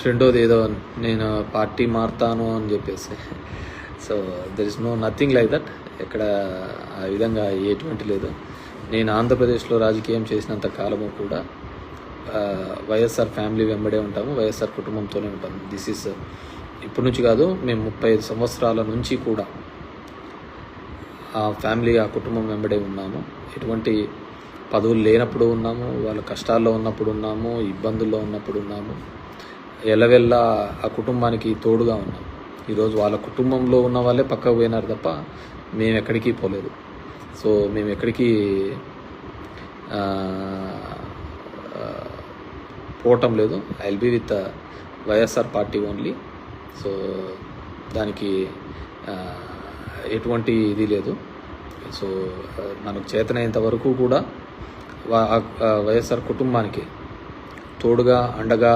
రెండోది ఏదో నేను పార్టీ మారుతాను అని చెప్పేసి. So there is nothing like that. ఎక్కడ ఆ విధంగా ఎటువంటి లేదు. నేను ఆంధ్రప్రదేశ్లో రాజకీయం చేసినంత కాలము కూడా వైఎస్ఆర్ ఫ్యామిలీ వెంబడే ఉంటాము, వైఎస్ఆర్ కుటుంబంతోనే ఉంటాము. దిస్ ఈస్ ఇప్పటి నుంచి కాదు, మేము 35 సంవత్సరాల నుంచి కూడా ఆ ఫ్యామిలీ, ఆ కుటుంబం వెంబడే ఉన్నాము. ఎటువంటి పదవులు లేనప్పుడు ఉన్నాము, వాళ్ళ కష్టాల్లో ఉన్నప్పుడు ఉన్నాము, ఇబ్బందుల్లో ఉన్నప్పుడు ఉన్నాము. ఎల్లవెల్లా ఆ కుటుంబానికి తోడుగా ఉన్నాము. ఈరోజు వాళ్ళ కుటుంబంలో ఉన్న వాళ్ళే పక్కకు పోయినారు తప్ప మేము ఎక్కడికి పోలేదు. సో మేము ఎక్కడికి పోవటం లేదు. I will be with YSR party only. So దానికి ఎటువంటి ఇది లేదు. సో మనకు చేతనైనంత వరకు కూడా వైఎస్ఆర్ కుటుంబానికి తోడుగా, అండగా